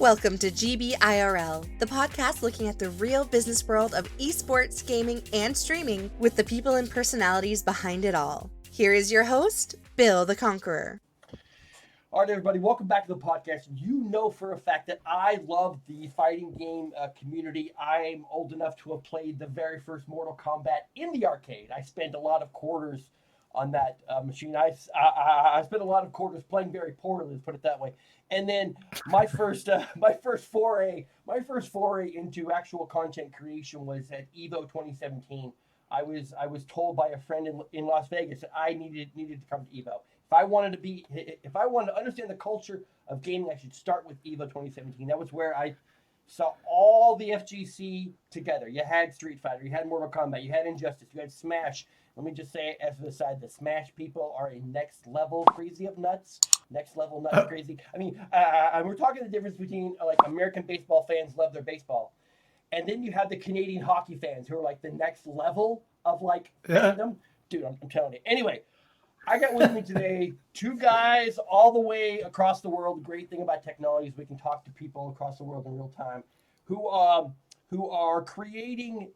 Welcome to GBIRL, the podcast looking at the real business world of esports, gaming, and streaming with the people and personalities behind it all. Here is your host, Bill the Conqueror. All right, everybody, welcome back to the podcast. You know for a fact that I love the fighting game community. I'm old enough to have played the very first Mortal Kombat in the arcade. I spent a lot of quarters on that machine. I spent a lot of quarters playing very poorly, let's put it that way. And then my first foray into actual content creation was at Evo 2017. I was told by a friend in Las Vegas that I needed to come to Evo. If I wanted to understand the culture of gaming, I should start with Evo 2017. That was where I saw all the FGC together. You had Street Fighter, you had Mortal Kombat, you had Injustice, you had Smash. Let me just say, as an aside, the Smash people are a next level crazy of nuts. Next level nuts crazy. I mean, we're talking the difference between like American baseball fans love their baseball, and then you have the Canadian hockey fans who are like the next level of like fandom. Dude, I'm telling you. Anyway, I got with me today two guys all the way across the world. The great thing about technology is we can talk to people across the world in real time who are creating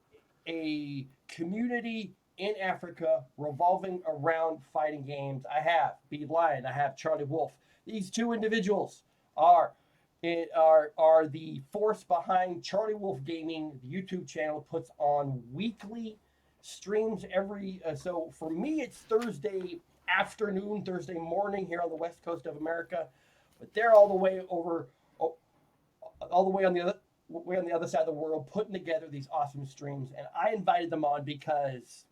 a community in Africa revolving around fighting games. I have B Lion, I have Charlie Wolf. These two individuals are the force behind Charlie Wolf Gaming. The YouTube channel puts on weekly streams so for me it's Thursday afternoon, Thursday morning here on the west coast of America, but they're all the way on the other side of the world putting together these awesome streams. And I invited them on because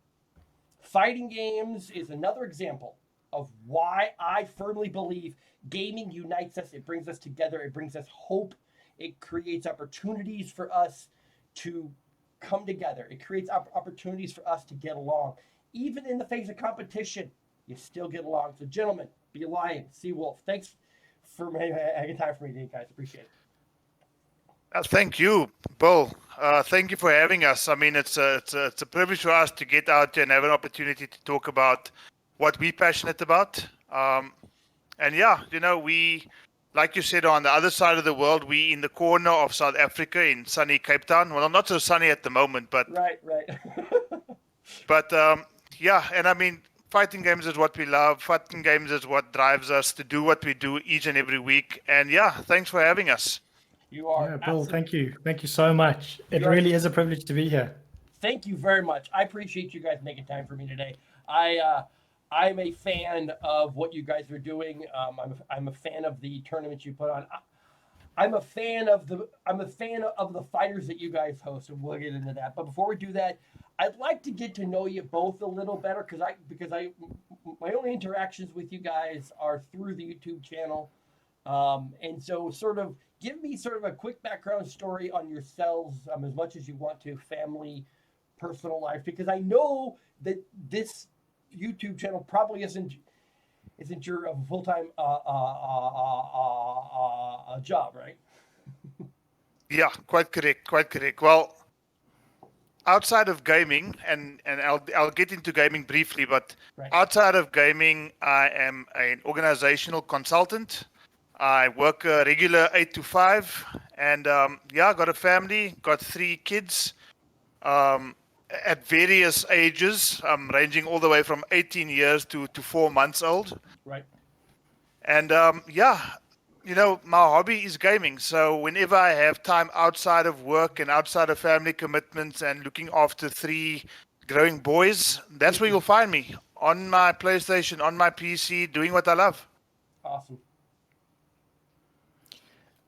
fighting games is another example of why I firmly believe gaming unites us. It brings us together. It brings us hope. It creates opportunities for us to come together. It creates opportunities for us to get along. Even in the face of competition, you still get along. So gentlemen, Be Lion, Sea Wolf, thanks for having time for me today, guys. Appreciate it. Thank you, Bill. Thank you for having us. I mean, it's a privilege for us to get out there and have an opportunity to talk about what we're passionate about. And yeah, you know, we, like you said, on the other side of the world, we in the corner of South Africa in sunny Cape Town. Well, not so sunny at the moment, but right. But yeah, and I mean, fighting games is what we love. Fighting games is what drives us to do what we do each and every week. And yeah, thanks for having us. You are. Yeah, Bill, thank you so much. It really is a privilege to be here. Thank you very much. I appreciate you guys making time for me today. I'm a fan of what you guys are doing. I'm a fan of the tournaments you put on. I'm a fan of the fighters that you guys host, and we'll get into that. But before we do that, I'd like to get to know you both a little better because my only interactions with you guys are through the YouTube channel. And so give me sort of a quick background story on yourselves, as much as you want to, family, personal life, because I know that this YouTube channel probably isn't your full-time job, right? Yeah, quite correct. Well, outside of gaming, and I'll get into gaming briefly, but right. Outside of gaming, I am an organizational consultant. I work a regular 8 to 5, and got a family, got 3 kids at various ages, ranging all the way from 18 years to 4 months old. Right. And you know, my hobby is gaming. So whenever I have time outside of work and outside of family commitments and looking after 3 growing boys, that's where you'll find me, on my PlayStation, on my PC, doing what I love. Awesome.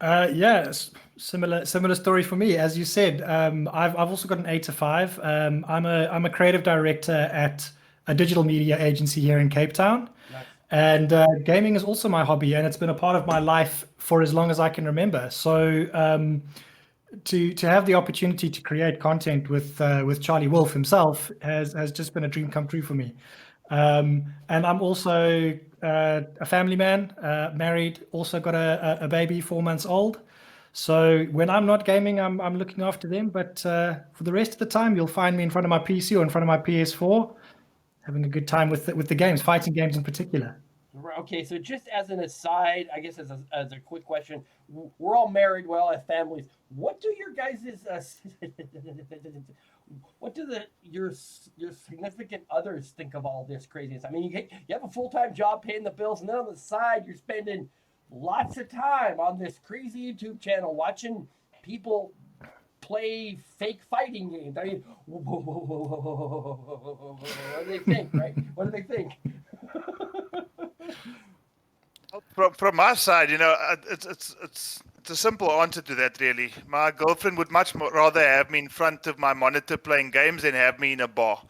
Yes, similar story for me. As you said, I've also got an 8 to 5. I'm a creative director at a digital media agency here in Cape Town. Nice. And gaming is also my hobby, and it's been a part of my life for as long as I can remember. So to have the opportunity to create content with Charlie Wolf himself has just been a dream come true for me. And I'm also a family man, married, also got a baby 4 months old. So when I'm not gaming, I'm looking after them. But for the rest of the time, you'll find me in front of my PC or in front of my PS4, having a good time with the games, fighting games in particular. Okay, so just as an aside, I guess as a quick question, we're all married, we all have families. What do your guys' what do your significant others think of all this craziness? I mean, you have a full-time job paying the bills, and then on the side you're spending lots of time on this crazy YouTube channel watching people play fake fighting games. I mean, what do they think, right? What do they think? From my side, it's a simple answer to that, really. My girlfriend would much more rather have me in front of my monitor playing games than have me in a bar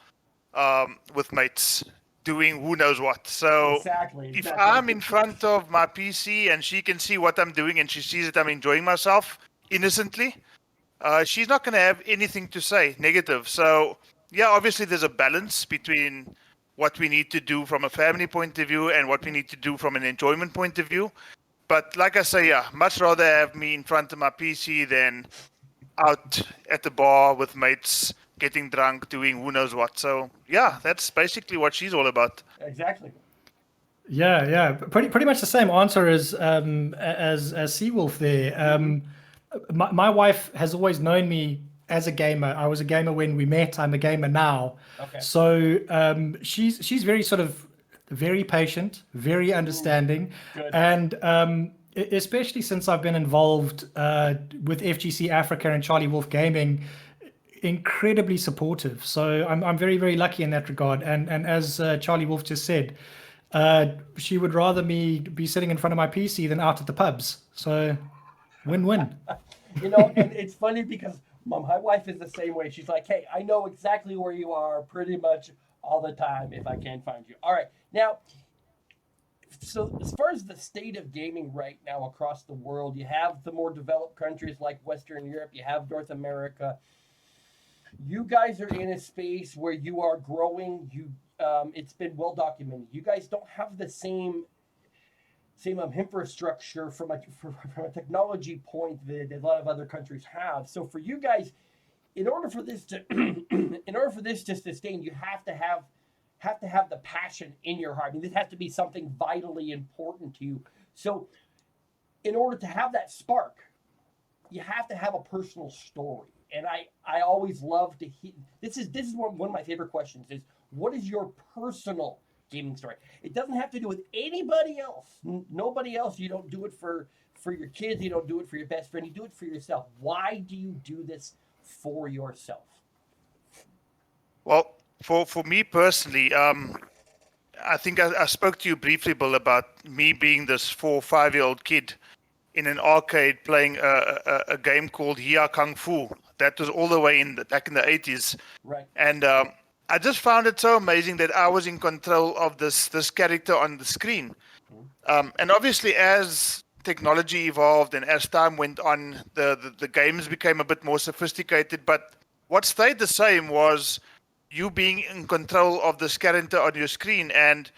with mates doing who knows what. So exactly. If I'm in front of my PC and she can see what I'm doing and she sees that I'm enjoying myself innocently, she's not going to have anything to say negative. So yeah, obviously there's a balance between what we need to do from a family point of view and what we need to do from an enjoyment point of view. But like I say, yeah, much rather have me in front of my PC than out at the bar with mates, getting drunk, doing who knows what. So yeah, that's basically what she's all about. Exactly. Yeah. Pretty much the same answer as Seawolf there. My wife has always known me as a gamer. I was a gamer when we met. I'm a gamer now. Okay. So she's very sort of very patient, very understanding, and especially since I've been involved with FGC Africa and Charlie Wolf Gaming, incredibly supportive. So I'm very, very lucky in that regard. And as Charlie Wolf just said, she would rather me be sitting in front of my PC than out at the pubs. So win-win. And it's funny because my wife is the same way. She's like, hey, I know exactly where you are pretty much all the time if I can't find you. All right. Now, so as far as the state of gaming right now across the world, you have the more developed countries like Western Europe, you have North America. You guys are in a space where you are growing. It's been well documented. You guys don't have the same infrastructure from a technology point that a lot of other countries have. So for you guys, in order for this to sustain, you have to have the passion in your heart. I mean, this has to be something vitally important to you. So in order to have that spark, you have to have a personal story. And I always love to hear, this is one of my favorite questions is, what is your personal gaming story? It doesn't have to do with anybody else. Nobody else. You don't do it for your kids. You don't do it for your best friend. You do it for yourself. Why do you do this for yourself? Well, for me personally, I think I spoke to you briefly, Bill, about me being this 4 or 5-year-old kid in an arcade playing a game called Hia Kung Fu. That was all the way back in the 80s. Right. And I just found it so amazing that I was in control of this character on the screen. And obviously, as technology evolved and as time went on, the games became a bit more sophisticated. But what stayed the same was you being in control of this character on your screen, and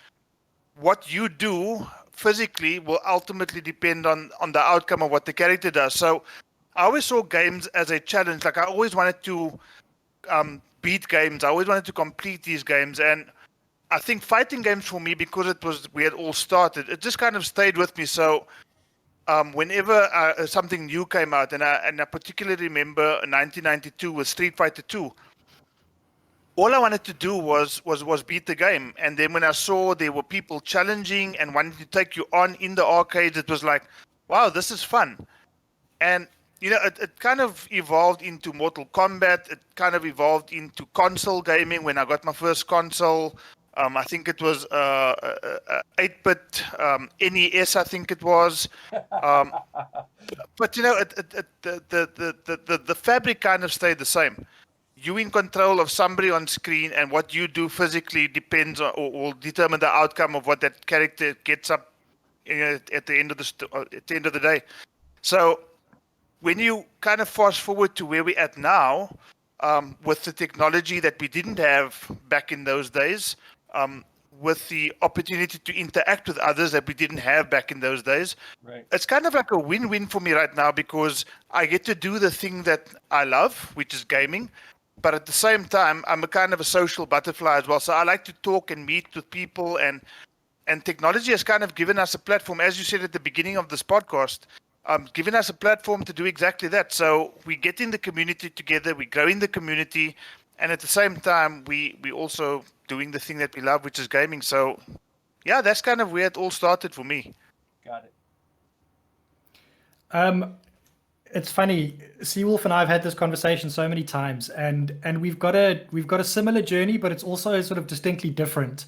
what you do physically will ultimately depend on the outcome of what the character does. So I always saw games as a challenge. Like I always wanted to beat games. I always wanted to complete these games. And I think fighting games for me, because it was where it all started, it just kind of stayed with me. So whenever something new came out, and I particularly remember 1992 with Street Fighter 2, all I wanted to do was beat the game. And then when I saw there were people challenging and wanting to take you on in the arcades, it was like, wow, this is fun. And it kind of evolved into Mortal Kombat. It kind of evolved into console gaming when I got my first console. I think it was 8-bit NES, I think it was. But the fabric kind of stayed the same. You in control of somebody on screen, and what you do physically depends on or will determine the outcome of what that character gets up at the end of the day. So when you kind of fast forward to where we're at now, with the technology that we didn't have back in those days, with the opportunity to interact with others that we didn't have back in those days, right. It's kind of like a win-win for me right now, because I get to do the thing that I love, which is gaming. But at the same time, I'm a kind of a social butterfly as well. So I like to talk and meet with people. And And technology has kind of given us a platform, as you said at the beginning of this podcast, given us a platform to do exactly that. So we get in the community together, we grow in the community, and at the same time, we also doing the thing that we love, which is gaming. So yeah, that's kind of where it all started for me. Got it. It's funny, Seawolf and I have had this conversation so many times, and we've got a similar journey, but it's also sort of distinctly different.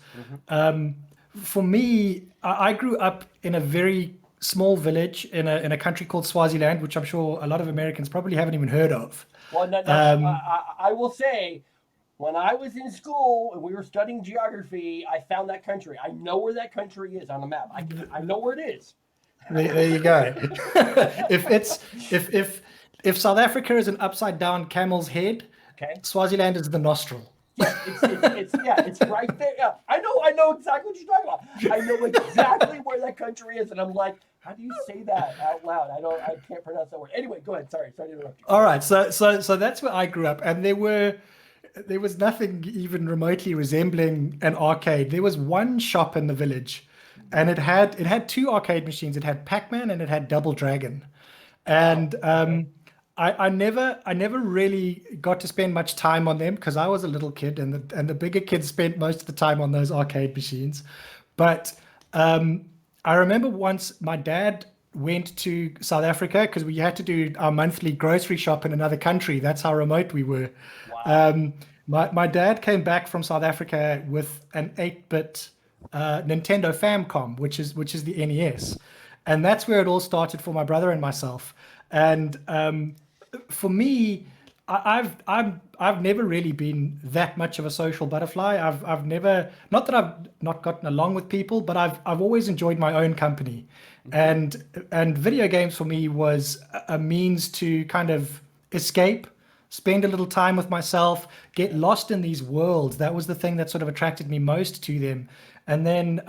For me, I grew up in a very small village in a country called Swaziland, which I'm sure a lot of Americans probably haven't even heard of. Well, no, I will say, when I was in school and we were studying geography, I found that country. I know where that country is on the map. I know where it is. There you go. If South Africa is an upside down camel's head, okay, Swaziland is the nostril. Yeah, it's right there. Yeah, I know exactly what you're talking about. I know exactly where that country is, and I'm like, how do you say that out loud? I can't pronounce that word. Anyway, go ahead. Sorry to interrupt you. All right, so that's where I grew up, and there was nothing even remotely resembling an arcade. There was one shop in the village, and it had two arcade machines. It had Pac-Man and it had Double Dragon, and I never really got to spend much time on them because I was a little kid, and the bigger kids spent most of the time on those arcade machines. But I remember once my dad went to South Africa because we had to do our monthly grocery shop in another country. That's how remote we were. Wow. My dad came back from South Africa with an 8-bit Nintendo Famicom, which is the NES, and that's where it all started for my brother and myself. And for me, I've never really been that much of a social butterfly. I've never, not that I've not gotten along with people, but I've always enjoyed my own company, and video games for me was a means to kind of escape, spend a little time with myself, get lost in these worlds. That was the thing that sort of attracted me most to them. And then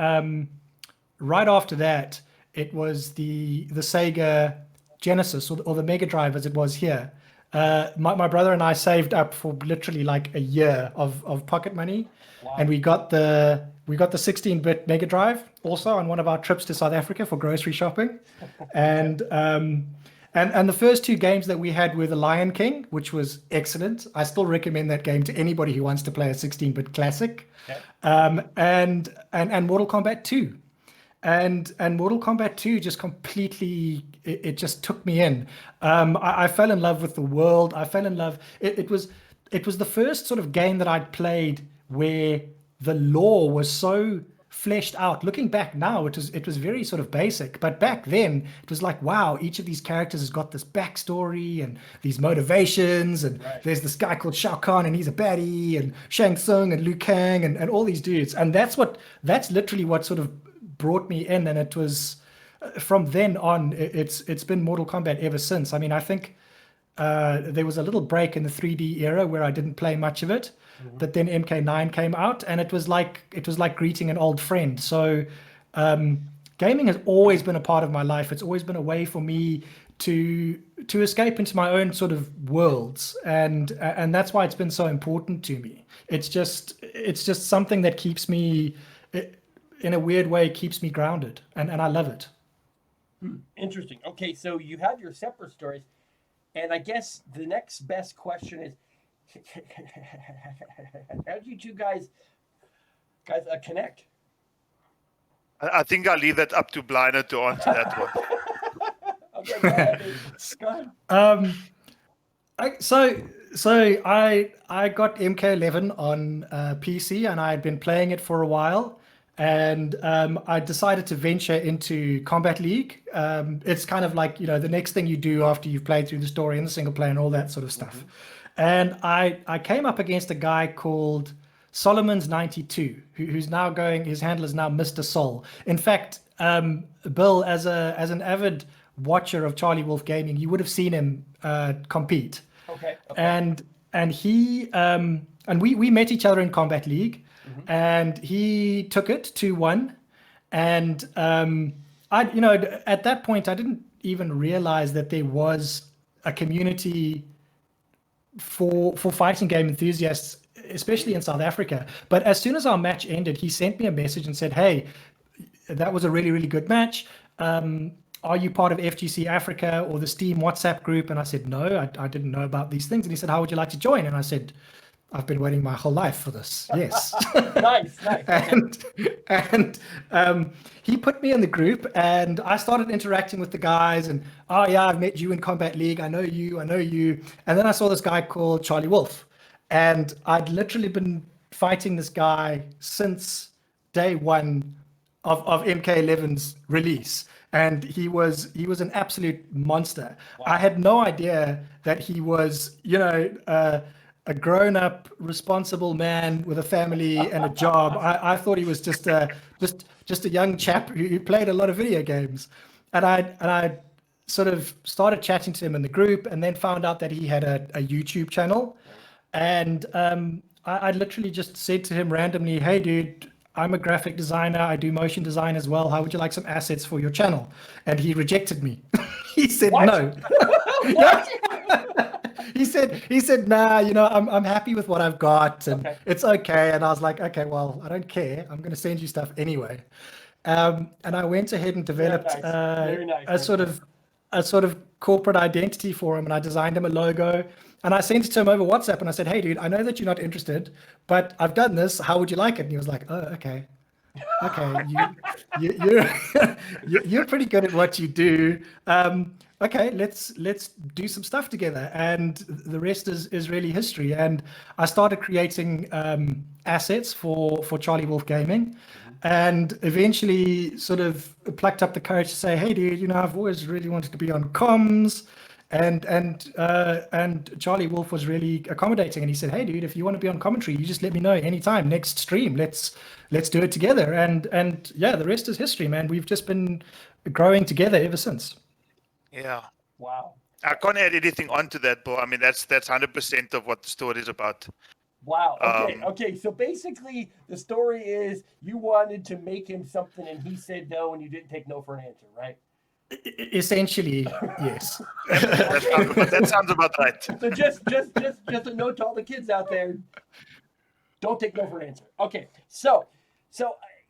right after that, it was the Sega Genesis or the Mega Drive as it was here. My brother and I saved up for literally like a year of pocket money. Wow. And we got the 16-bit Mega Drive also on one of our trips to South Africa for grocery shopping. And the first two games that we had were The Lion King, which was excellent. I still recommend that game to anybody who wants to play a 16-bit classic. Okay. And Mortal Kombat 2. And Mortal Kombat 2 just completely, it just took me in. I fell in love with the world. I fell in love. It was the first sort of game that I'd played where the lore was so fleshed out. Looking back now, it was very sort of basic, but back then it was like, wow, each of these characters has got this backstory and these motivations, and right. There's this guy called Shao Kahn and he's a baddie, and Shang Tsung and Liu Kang and all these dudes, and that's literally what sort of brought me in. And it was from then on, it's been Mortal Kombat ever since. I mean, I think there was a little break in the 3D era where I didn't play much of it. But then MK9 came out, and it was like greeting an old friend. So gaming has always been a part of my life. It's always been a way for me to escape into my own sort of worlds, and that's why it's been so important to me. It's just something that keeps me, in a weird way, keeps me grounded, and I love it. Interesting. Okay, so you have your separate stories, and I guess the next best question is, how did you two guys connect? I think I'll leave that up to Blinder to answer that one. Okay, go ahead. So I got MK11 on PC, and I had been playing it for a while, and I decided to venture into Combat League. It's kind of like, the next thing you do after you've played through the story and the single player and all that sort of stuff. Mm-hmm. And I came up against a guy called Solomon's 92, who's now his handle is now Mr. Sol. In fact, Bill, as an avid watcher of Charlie Wolf Gaming, you would have seen him compete. Okay. And he and we met each other in Combat League, mm-hmm. and he took it 2-1. And at that point I didn't even realize that there was a community for fighting game enthusiasts, especially in South Africa. But as soon as our match ended, he sent me a message and said, hey, that was a really, really good match. Are you part of FGC Africa or the Steam WhatsApp group? And I said, no, I didn't know about these things. And he said, how would you like to join? And I said, I've been waiting my whole life for this. Yes. Nice. and he put me in the group, and I started interacting with the guys. And oh yeah, I've met you in Combat League. I know you. And then I saw this guy called Charlie Wolf, and I'd literally been fighting this guy since day one of MK11's release. And he was an absolute monster. Wow. I had no idea that he was, a grown-up, responsible man with a family and a job. I thought he was just a young chap who played a lot of video games. And I sort of started chatting to him in the group, and then found out that he had a YouTube channel. And I literally just said to him randomly, hey, dude, I'm a graphic designer. I do motion design as well. How would you like some assets for your channel? And he rejected me. He said, what? No. He said, nah, I'm happy with what I've got, and it's okay. And I was like, okay, well, I don't care. I'm going to send you stuff anyway. And I went ahead and developed a sort of corporate identity for him, and I designed him a logo. And I sent it to him over WhatsApp, and I said, hey, dude, I know that you're not interested, but I've done this. How would you like it? And he was like, oh, okay. You're pretty good at what you do. Okay, let's do some stuff together. And the rest is really history. And I started creating assets for Charlie Wolf Gaming, and eventually sort of plucked up the courage to say, hey, dude, I've always really wanted to be on comms. And Charlie Wolf was really accommodating, and he said, hey, dude, if you want to be on commentary, you just let me know anytime. Next stream, let's do it together. And yeah, the rest is history, man. We've just been growing together ever since. Yeah. Wow. I can't add anything onto that, Bill. I mean, that's 100% of what the story is about. Wow. Okay. So basically, the story is you wanted to make him something, and he said no, and you didn't take no for an answer, right? Essentially, yes. That sounds about right. So just a note to all the kids out there: don't take no for an answer. Okay. So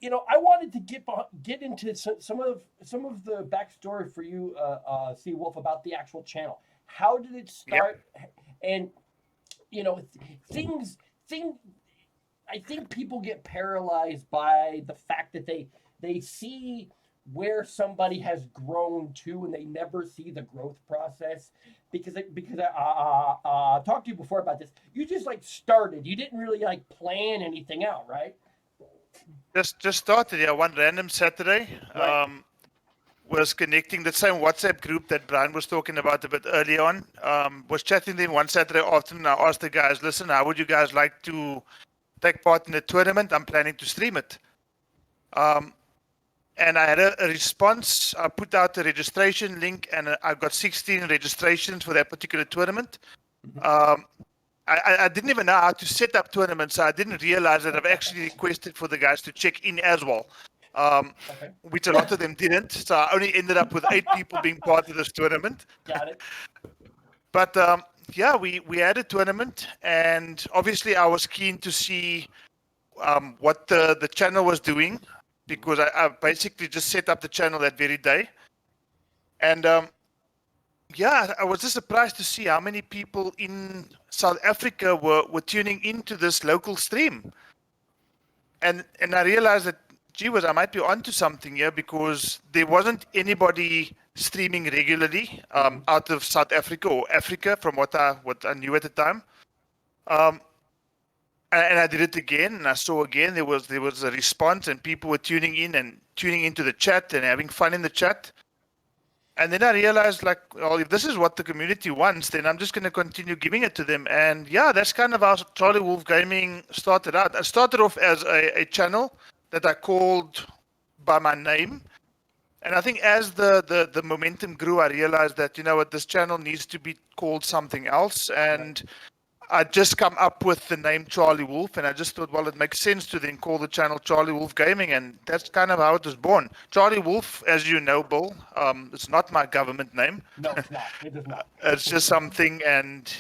I wanted to get into some of the backstory for you, C. Wolf, about the actual channel. How did it start? Yep. And things. I think people get paralyzed by the fact that they see where somebody has grown to, and they never see the growth process, because I talked to you before about this. You just started. You didn't really plan anything out, right? Just started. Yeah, one random Saturday. Right. Was connecting the same WhatsApp group that Brian was talking about a bit early on. Was chatting to them one Saturday afternoon. I asked the guys, listen, how would you guys like to take part in the tournament? I'm planning to stream it. And I had a response. I put out a registration link, and I got 16 registrations for that particular tournament. I didn't even know how to set up tournaments, so I didn't realize that I've actually requested for the guys to check in as well, which a lot of them didn't. So I only ended up with 8 people being part of this tournament. Got it. But yeah, we had a tournament, and obviously I was keen to see what the channel was doing, because I basically just set up the channel that very day. And yeah, I was just surprised to see how many people in South Africa were tuning into this local stream. And I realized that, gee whiz, I might be onto something here, because there wasn't anybody streaming regularly out of South Africa or Africa, from what I knew at the time. And I did it again, and I saw again there was a response, and people were tuning into the chat and having fun in the chat. And then I realized, well, if this is what the community wants, then I'm just going to continue giving it to them. And yeah, that's kind of how Charlie Wolf Gaming started out. I started off as a channel that I called by my name. And I think as the momentum grew, I realized that, this channel needs to be called something else. And I just come up with the name Charlie Wolf, and I just thought, well, it makes sense to then call the channel Charlie Wolf Gaming, and that's kind of how it was born. Charlie Wolf, as you know, Bill, it's not my government name. No, it's not. It is not. It's just something, and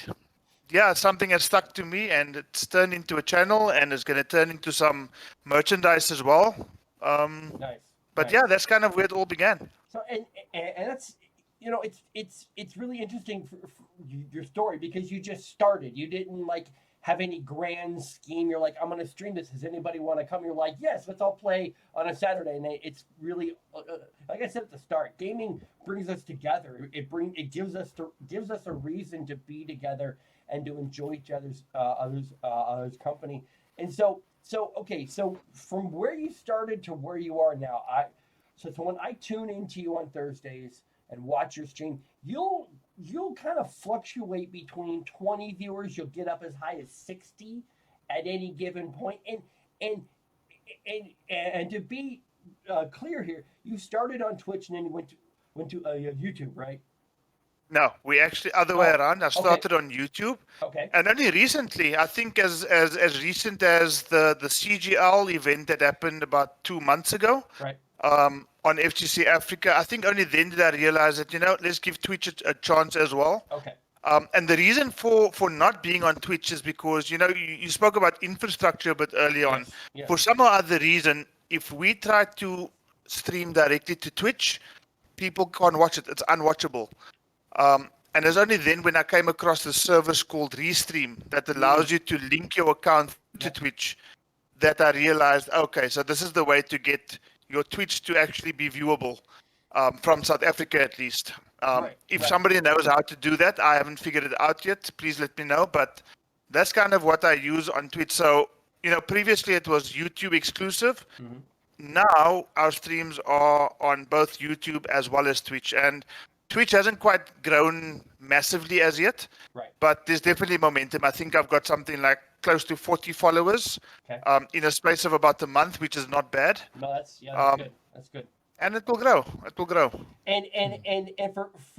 yeah, something has stuck to me, and it's turned into a channel, and it's going to turn into some merchandise as well. Nice. But yeah, that's kind of where it all began. So and that's, you know, it's really interesting for your story, because you just started. You didn't like have any grand scheme. You're like, I'm going to stream this. Does anybody want to come? You're like, yes, let's all play on a Saturday. And it's really, like I said at the start, gaming brings us together. It gives us a reason to be together and to enjoy each other's company. And so okay, so from where you started to where you are now, so when I tune into you on Thursdays and watch your stream, you'll kind of fluctuate between 20 viewers. You'll get up as high as 60 at any given point. And to be clear here, you started on Twitch and then you went to YouTube, right? No, we actually other way around. I started on YouTube. Okay. And only recently, I think as recent as the CGL event that happened about 2 months ago. Right. On FGC Africa, I think only then did I realize that, let's give Twitch a chance as well. Okay. And the reason for not being on Twitch is because, you spoke about infrastructure a bit early on. Yes. For some or other reason, if we try to stream directly to Twitch, people can't watch it. It's unwatchable. And it's only then when I came across the service called Restream that allows you to link your account to Twitch that I realized, okay, so this is the way to get your Twitch to actually be viewable from South Africa at least. If somebody knows how to do that, I haven't figured it out yet. Please let me know. But that's kind of what I use on Twitch. So, previously it was YouTube exclusive. Mm-hmm. Now our streams are on both YouTube as well as Twitch. And Twitch hasn't quite grown massively as yet, but there's definitely momentum. I think I've got something like close to 40 followers in a space of about a month, which is not bad. No, that's good. That's good. And it will grow. It will grow. And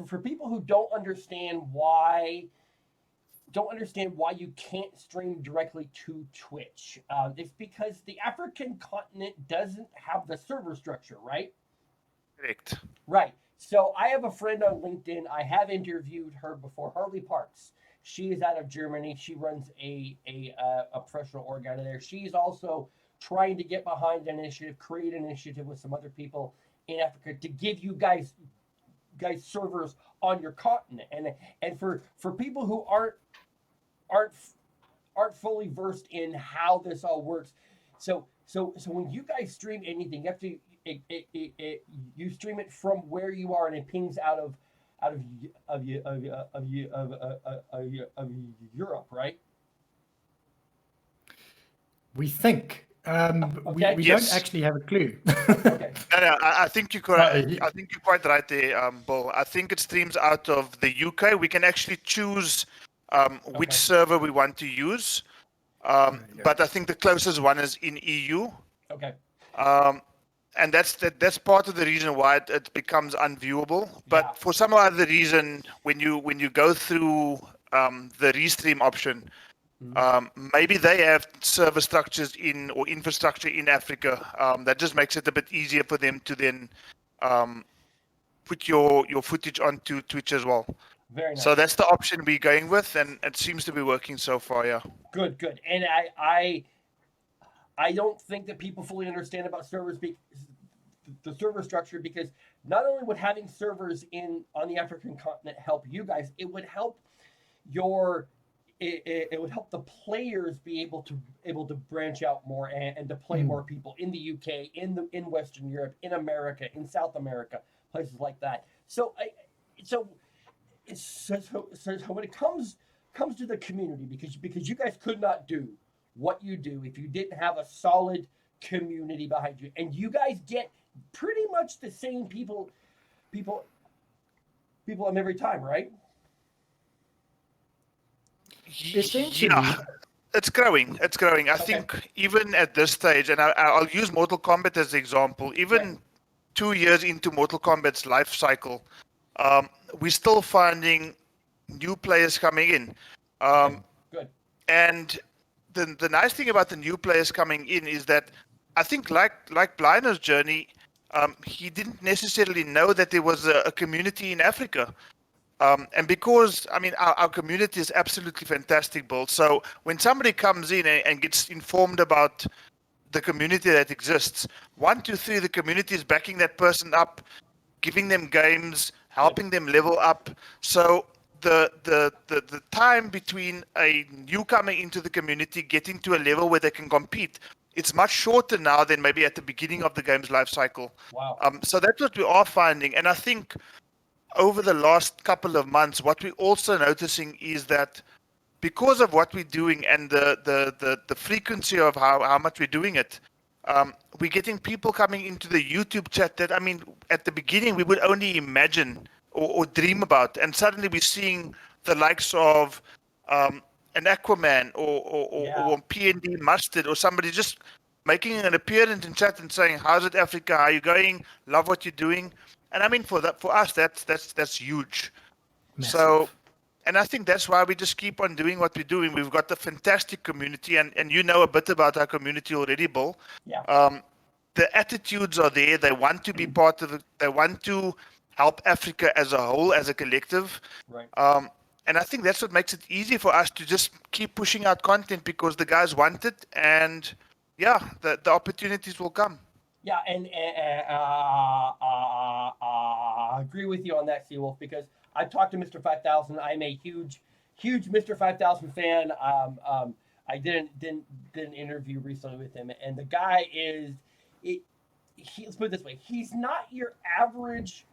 for people who don't understand why you can't stream directly to Twitch, it's because the African continent doesn't have the server structure, right? Correct. Right. So I have a friend on LinkedIn. I have interviewed her before, Harley Parks. She is out of Germany. She runs a professional org out of there. She's also trying to get behind an initiative, create an initiative with some other people in Africa to give you guys servers on your continent. And for people who aren't fully versed in how this all works, so when you guys stream anything, you have to you stream it from where you are, and it pings out of Europe, right? We think. We don't actually have a clue. Okay. No, I think you're correct. I think you're quite right there, Bill. I think it streams out of the UK. We can actually choose which server we want to use, but I think the closest one is in EU. Okay. And that's part of the reason why it becomes unviewable. But for some other reason, when you go through the Restream option, maybe they have server structures or infrastructure in Africa that just makes it a bit easier for them to then put your footage onto Twitch as well. Very nice. So that's the option we're going with, and it seems to be working so far. Yeah. Good. And I don't think that people fully understand about servers, the server structure, because not only would having servers on the African continent help you guys, it would help it would help the players be able to branch out more and to play more people in the UK, in Western Europe, in America, in South America, places like that. So when it comes to the community, because you guys could not do what you do if you didn't have a solid community behind you, and you guys get pretty much the same people on every time, right? Essentially. Yeah, it's growing. I think even at this stage, and I'll use Mortal Kombat as the example, even 2 years into Mortal Kombat's life cycle, we're still finding new players coming in. Good. And the nice thing about the new players coming in is that I think like Blainer's journey, he didn't necessarily know that there was a community in Africa. And because, our community is absolutely fantastic, Bill. So when somebody comes in and gets informed about the community that exists. 1, 2, 3, the community is backing that person up, giving them games, helping them level up. So the time between a newcomer into the community getting to a level where they can compete, it's much shorter now than maybe at the beginning of the game's life cycle. Wow. So that's what we are finding. And I think over the last couple of months, what we're also noticing is that because of what we're doing and the frequency of how much we're doing it, we're getting people coming into the YouTube chat that, I mean, at the beginning, we would only imagine or dream about. And suddenly we're seeing the likes of an Aquaman or PND Mustard or somebody just making an appearance in chat and saying, how's it, Africa? How are you going? Love what you're doing. And I mean, for us, that's huge. Massive. So, and I think that's why we just keep on doing what we're doing. We've got a fantastic community, and you know a bit about our community already, Bill. Yeah. The attitudes are there. They want to be part of it. They want to help Africa as a whole, as a collective. Right. And I think that's what makes it easy for us to just keep pushing out content because the guys want it, and yeah, the opportunities will come. Yeah, and I agree with you on that, Seawolf, because I've talked to Mr. 5000. I'm a huge Mr. 5000 fan. I did an interview recently with him, and the guy is, let's put it this way, he's not your average.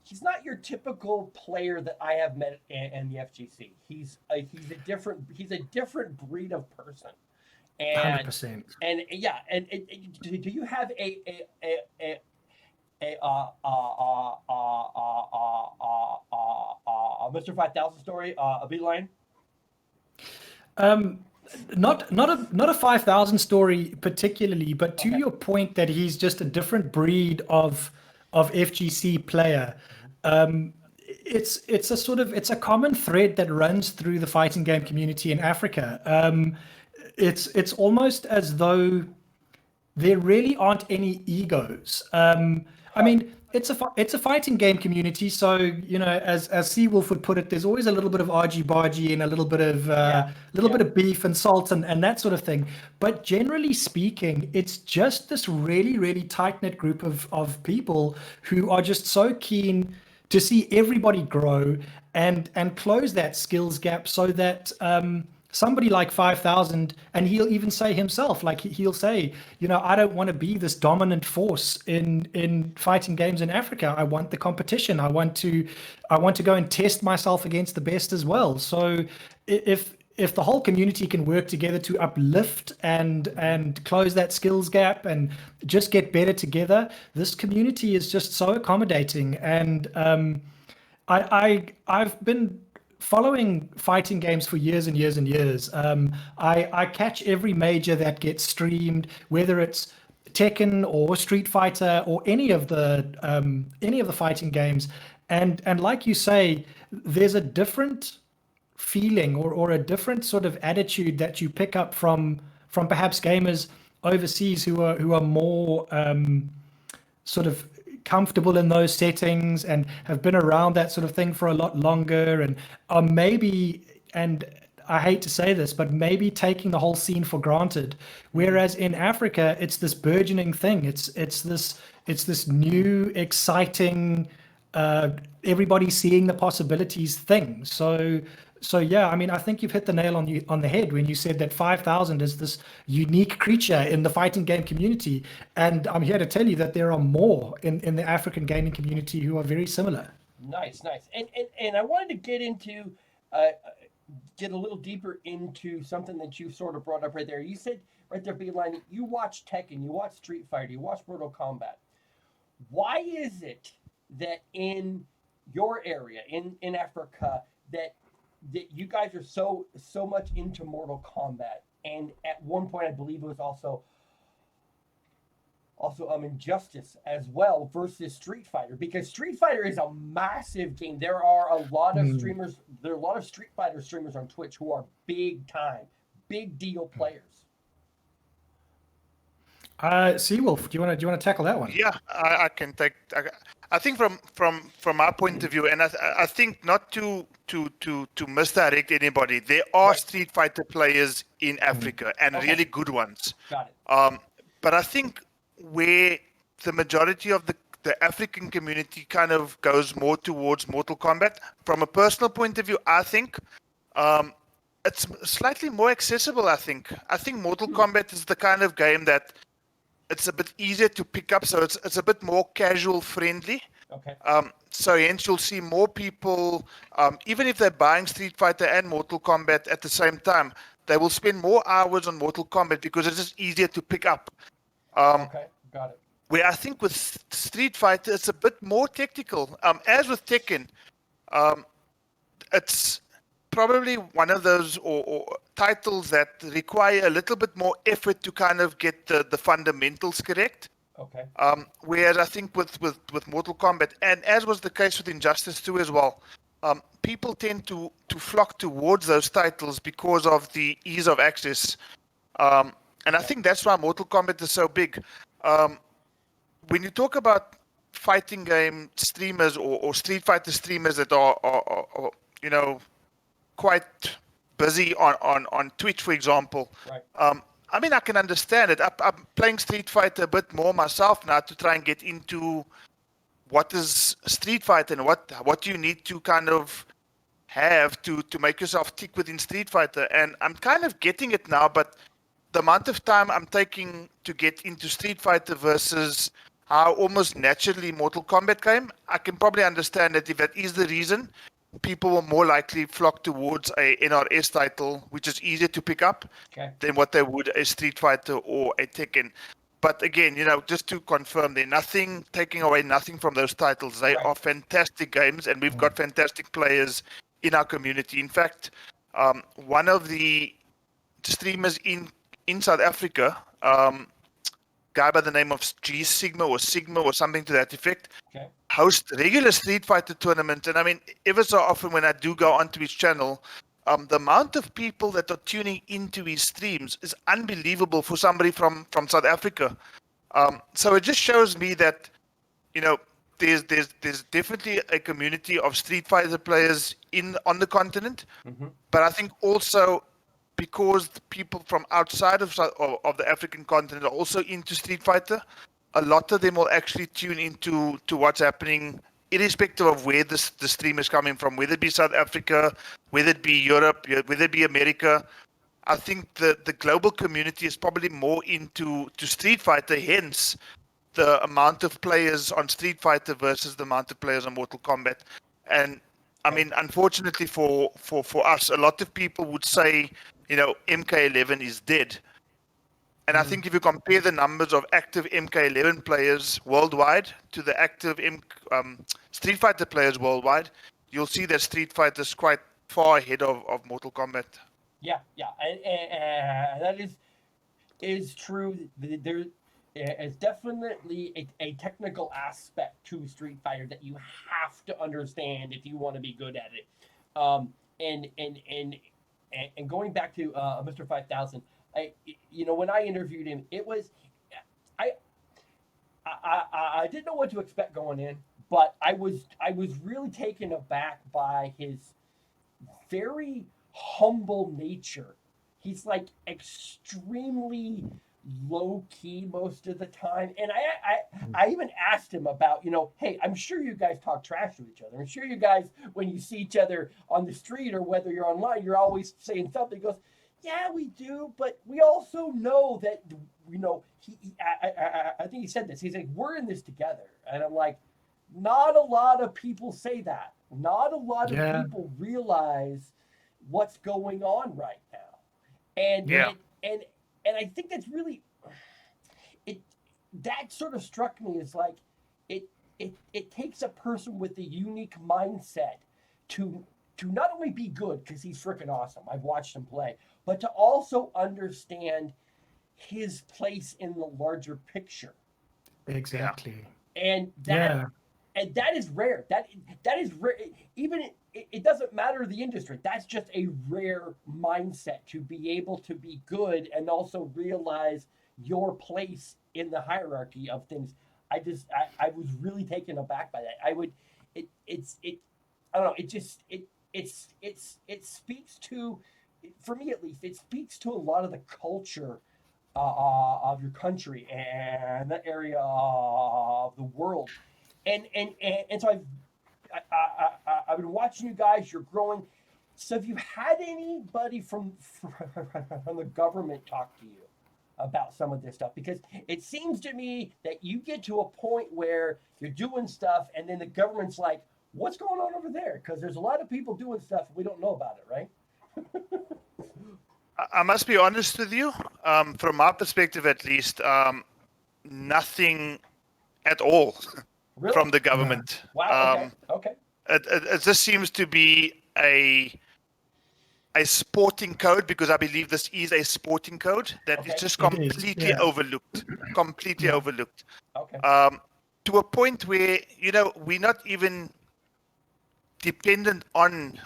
He's not your typical player that I have met in the FGC. He's a different breed of person. And 100%. And yeah, and do you have a Mr. 5000 story, a beeline? Not a 5,000 story particularly, but to your point that he's just a different breed of FGC player. It's a common thread that runs through the fighting game community in Africa. It's almost as though there really aren't any egos. I mean, it's a fighting game community, so you know, as Seawolf would put it, there's always a little bit of argy-bargy and a little bit of beef and salt and that sort of thing. But generally speaking, it's just this really, really tight-knit group of people who are just so keen to see everybody grow and close that skills gap so that somebody like 5000, and he'll even say himself, like he'll say, you know, I don't want to be this dominant force in fighting games in Africa. I want the competition. I want to go and test myself against the best as well. So if the whole community can work together to uplift and close that skills gap and just get better together, this community is just so accommodating. And I've been following fighting games for years and years and years. I catch every major that gets streamed, whether it's Tekken or Street Fighter or any of the fighting games. And like you say, there's a different feeling or a different sort of attitude that you pick up from perhaps gamers overseas who are more sort of comfortable in those settings and have been around that sort of thing for a lot longer and are maybe, and I hate to say this, but maybe taking the whole scene for granted. Whereas in Africa, it's this burgeoning thing. It's this new, exciting, everybody seeing the possibilities thing. So yeah, I mean, I think you've hit the nail on the head when you said that 5000 is this unique creature in the fighting game community, and I'm here to tell you that there are more in the African gaming community who are very similar. Nice. And I wanted to get a little deeper into something that you sort of brought up right there. You said right there, Beeline, you watch Tekken, you watch Street Fighter, you watch Mortal Kombat. Why is it that in your area, in Africa, that you guys are so much into Mortal Kombat, and at one point I believe it was also Injustice as well versus Street Fighter, because Street Fighter is a massive game. There are a lot of streamers. There are a lot of Street Fighter streamers on Twitch who are big time, big deal players. Seawolf, do you want to tackle that one? Yeah, I can take. I think from our point of view, and I think not to misdirect anybody, there are Street Fighter players in Africa and really good ones. Got it. But I think where the majority of the African community kind of goes more towards Mortal Kombat. From a personal point of view, I think it's slightly more accessible. I think Mortal Kombat is the kind of game that it's a bit easier to pick up, so it's a bit more casual friendly. Okay. So hence you'll see more people, even if they're buying Street Fighter and Mortal Kombat at the same time, they will spend more hours on Mortal Kombat because it's just easier to pick up. Okay, got it. Where I think with Street Fighter, it's a bit more technical. As with Tekken, it's probably one of those or titles that require a little bit more effort to kind of get the fundamentals correct. Okay. Whereas I think with Mortal Kombat, and as was the case with Injustice 2 as well, people tend to flock towards those titles because of the ease of access. And I think that's why Mortal Kombat is so big. When you talk about fighting game streamers or Street Fighter streamers that are quite busy on Twitch, for example, right. I mean, I can understand it. I'm playing Street Fighter a bit more myself now to try and get into what is Street Fighter and what you need to kind of have to make yourself tick within Street Fighter. And I'm kind of getting it now, but the amount of time I'm taking to get into Street Fighter versus how almost naturally Mortal Kombat came, I can probably understand that if that is the reason, people will more likely flock towards a NRS title, which is easier to pick up than what they would a Street Fighter or a Tekken. But again, just to confirm, they're taking away nothing from those titles. They are fantastic games, and we've got fantastic players in our community. In fact, one of the streamers in South Africa, guy by the name of G Sigma or something to that effect, host regular Street Fighter tournaments. And I mean, ever so often when I do go onto his channel, the amount of people that are tuning into his streams is unbelievable for somebody from South Africa. So it just shows me that, there's definitely a community of Street Fighter players on the continent. Mm-hmm. But I think also because the people from outside of the African continent are also into Street Fighter, a lot of them will actually tune into what's happening, irrespective of where the stream is coming from, whether it be South Africa, whether it be Europe, whether it be America. I think the global community is probably more into Street Fighter, hence the amount of players on Street Fighter versus the amount of players on Mortal Kombat. And I mean, unfortunately for us, a lot of people would say, MK11 is dead. And I think if you compare the numbers of active MK11 players worldwide to the active Street Fighter players worldwide, you'll see that Street Fighter is quite far ahead of Mortal Kombat. Yeah, and that is true. There is definitely a technical aspect to Street Fighter that you have to understand if you want to be good at it. And going back to Mr. 5000, when I interviewed him, it was I didn't know what to expect going in, but I was really taken aback by his very humble nature. He's like extremely low key most of the time, and I even asked him about, hey, I'm sure you guys talk trash to each other. I'm sure you guys, when you see each other on the street or whether you're online, you're always saying something. He goes, yeah, we do, but we also know that, I think he said this. He's like, we're in this together. And I'm like, not a lot of people say that. Not a lot of people realize what's going on right now. And I think that's really, that sort of struck me as like, it takes a person with a unique mindset to not only be good, because he's freaking awesome, I've watched him play, but to also understand his place in the larger picture. Exactly. And that is rare. That is rare. Even it doesn't matter the industry. That's just a rare mindset to be able to be good and also realize your place in the hierarchy of things. I was really taken aback by that. I don't know. It speaks to, for me at least, it speaks to a lot of the culture of your country and that area of the world. And so I've been watching you guys. You're growing. So have you had anybody from the government talk to you about some of this stuff? Because it seems to me that you get to a point where you're doing stuff and then the government's like, what's going on over there? Because there's a lot of people doing stuff and we don't know about it, right? I must be honest with you. From my perspective, at least, nothing at all Really? from the government. Wow. Okay. It just seems to be a sporting code, because I believe this is a sporting code that is just completely overlooked. Completely overlooked. Okay. To a point where, we're not even dependent on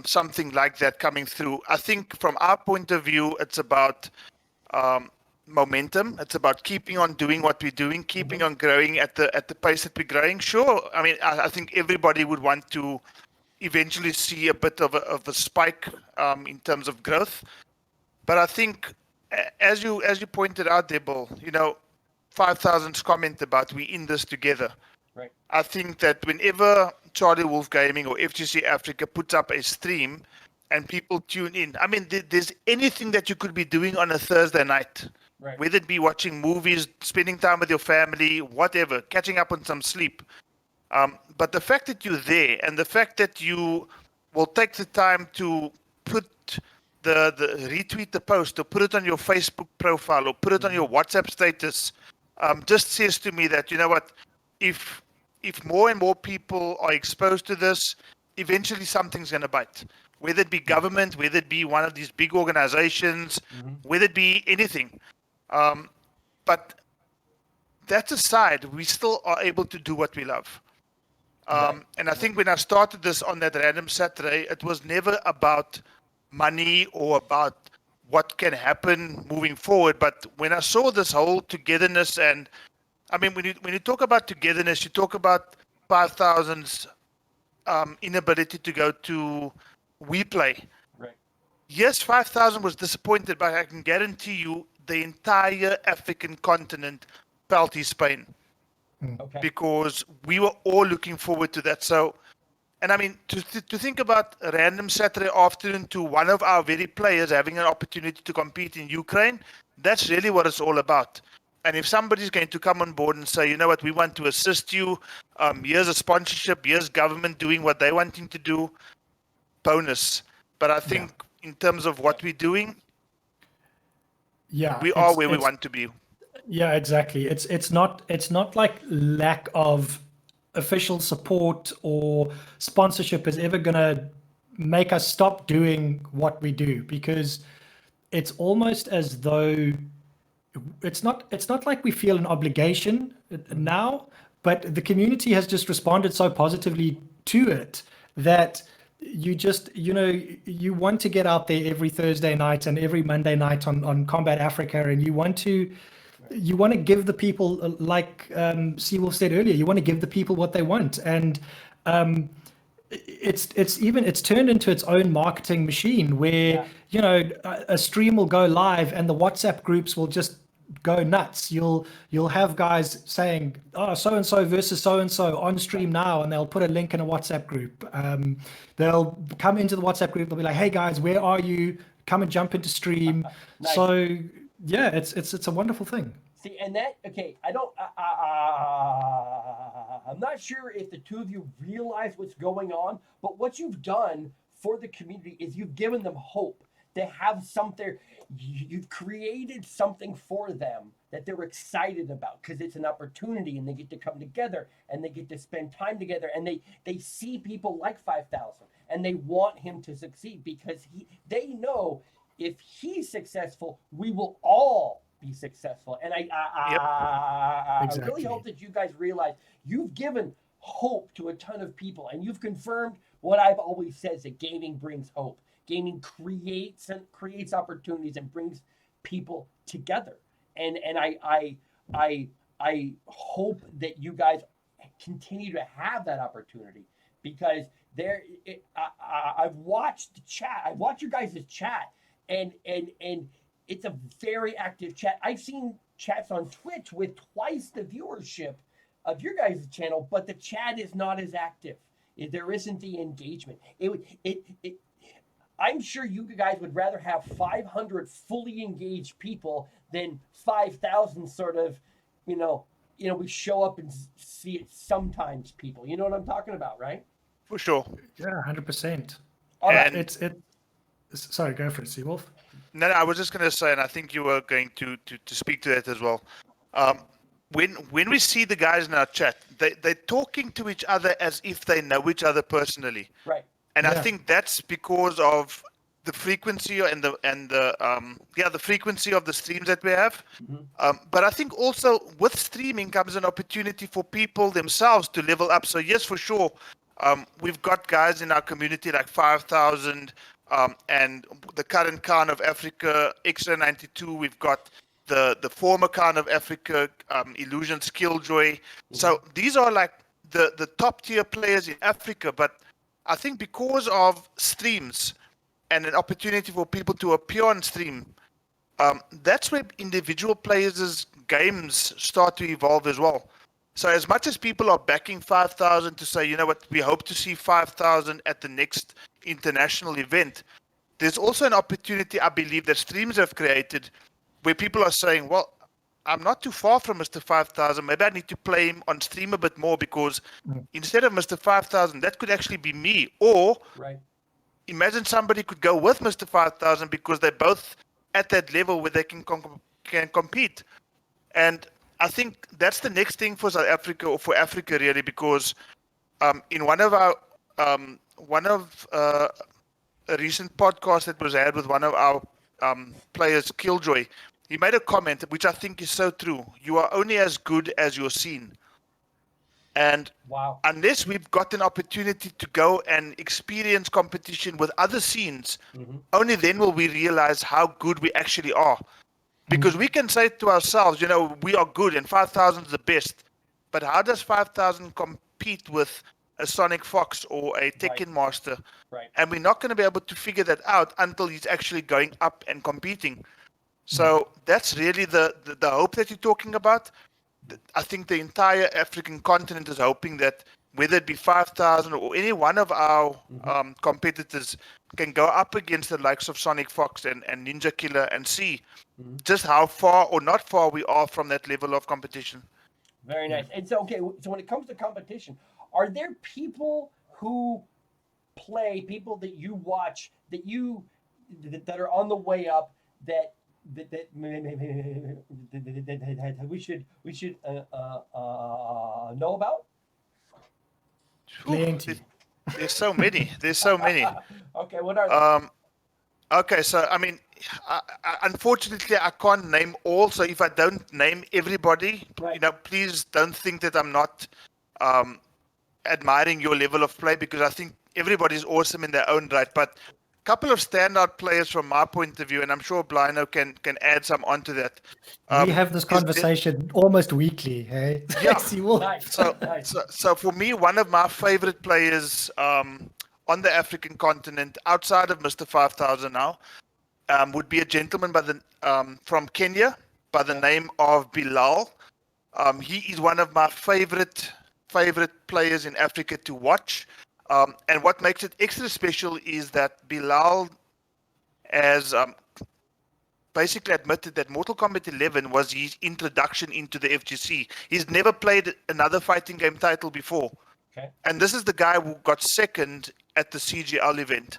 something like that coming through. I think from our point of view, it's about momentum. It's about keeping on doing what we're doing, keeping on growing at the pace that we're growing. Sure, I mean, I think everybody would want to eventually see a bit of a spike in terms of growth. But I think, as you pointed out there, Bill, 5,000's comment about we in this together. Right. I think that whenever Charlie Wolf Gaming or FGC Africa puts up a stream and people tune in, I mean, there's anything that you could be doing on a Thursday night, right, whether it be watching movies, spending time with your family, whatever, catching up on some sleep. But the fact that you're there and the fact that you will take the time to put the retweet the post or put it on your Facebook profile or put it on your WhatsApp status, just says to me that, you know what, if more and more people are exposed to this, eventually something's going to bite. Whether it be government, whether it be one of these big organizations, whether it be anything. But that aside, we still are able to do what we love. And I think when I started this on that random Saturday, it was never about money or about what can happen moving forward. But when I saw this whole togetherness, and I mean, when you talk about togetherness, you talk about 5,000's inability to go to WePlay. right. Yes, 5,000 was disappointed, but I can guarantee you the entire African continent felt his pain. Okay. Because we were all looking forward to that. So, and I mean, to think about a random Saturday afternoon to one of our very players having an opportunity to compete in Ukraine, that's really what it's all about. And if somebody's going to come on board and say, you know what, we want to assist you, here's a sponsorship, here's government doing what they're wanting to do, bonus. But I think in terms of what we're doing, we are where we want to be. Yeah, exactly. It's not like lack of official support or sponsorship is ever gonna make us stop doing what we do, because it's almost as though it's not like we feel an obligation now, but the community has just responded so positively to it that you just, you want to get out there every Thursday night and every Monday night on Combat Africa, and you want to give the people, like Seawolf said earlier, you want to give the people what they want. And it's turned into its own marketing machine where, a stream will go live and the WhatsApp groups will just go nuts. You'll have guys saying, oh, so-and-so versus so-and-so on stream now, and they'll put a link in a WhatsApp group. They'll come into the WhatsApp group, they'll be like, hey guys, where are you? Come and jump into stream. Nice. So yeah, it's a wonderful thing. See, and that, okay, I'm not sure if the two of you realize what's going on, but what you've done for the community is you've given them hope. They have something, you've created something for them that they're excited about, because it's an opportunity and they get to come together and they get to spend time together, and they see people like 5,000 and they want him to succeed, because they know if he's successful, we will all be successful. And I really hope that you guys realize you've given hope to a ton of people, and you've confirmed what I've always said, that gaming brings hope. Gaming creates opportunities and brings people together. and I hope that you guys continue to have that opportunity, because I've watched the chat. I've watched your guys' chat, and it's a very active chat. I've seen chats on Twitch with twice the viewership of your guys' channel, but the chat is not as active. There isn't the engagement. I'm sure you guys would rather have 500 fully engaged people than 5,000 sort of, we show up and see it sometimes people. You know what I'm talking about, right? For sure. Yeah, 100%. And sorry, go for it, Seawolf. No, I was just going to say, and I think you were going to speak to that as well. When we see the guys in our chat, they're talking to each other as if they know each other personally. Right. And I think that's because of the frequency and the frequency of the streams that we have. But I think also with streaming comes an opportunity for people themselves to level up. So yes, for sure, we've got guys in our community like 5,000. And the current Khan of Africa, Extra 92, we've got the former Khan of Africa, Illusion Skilljoy. So these are like the top tier players in Africa. But I think because of streams and an opportunity for people to appear on stream, that's where individual players' games start to evolve as well. So as much as people are backing 5,000 to say, you know what, we hope to see 5,000 at the next international event, there's also an opportunity, I believe, that streams have created where people are saying, well, I'm not too far from Mr. 5,000. Maybe I need to play him on stream a bit more, because instead of Mr. 5,000, that could actually be me. Or imagine somebody could go with Mr. 5,000 because they're both at that level where they can compete. And I think that's the next thing for South Africa, or for Africa really, because in one of a recent podcast that was had with one of our players, Killjoy, he made a comment which I think is so true. You are only as good as your scene. And unless we've got an opportunity to go and experience competition with other scenes, only then will we realize how good we actually are. Because we can say to ourselves, we are good and 5,000 is the best. But how does 5,000 compete with a Sonic Fox or a Tekken Master? And we're not going to be able to figure that out until he's actually going up and competing. So that's really the hope that you're talking about. I think the entire African continent is hoping that whether it be 5,000 or any one of our competitors can go up against the likes of Sonic Fox and Ninja Killer and see just how far or not far we are from that level of competition. Very nice. And so, so when it comes to competition, are there people who play, people that you watch, that are on the way up that we should know about? Plenty. There's so many. Okay, what are they? Okay, so I mean, unfortunately, I can't name all. So if I don't name everybody, please don't think that I'm not admiring your level of play, because I think everybody's awesome in their own right. But a couple of standout players from my point of view, and I'm sure Blino can add some onto that. We have this conversation almost weekly, hey? Yeah. Nice. So for me, one of my favorite players on the African continent, outside of Mr. 5,000 now, would be a gentleman from Kenya by the name of Bilal. He is one of my favorite players in Africa to watch. And what makes it extra special is that Bilal has basically admitted that Mortal Kombat 11 was his introduction into the FGC. He's never played another fighting game title before. Okay. And this is the guy who got second at the CGL event.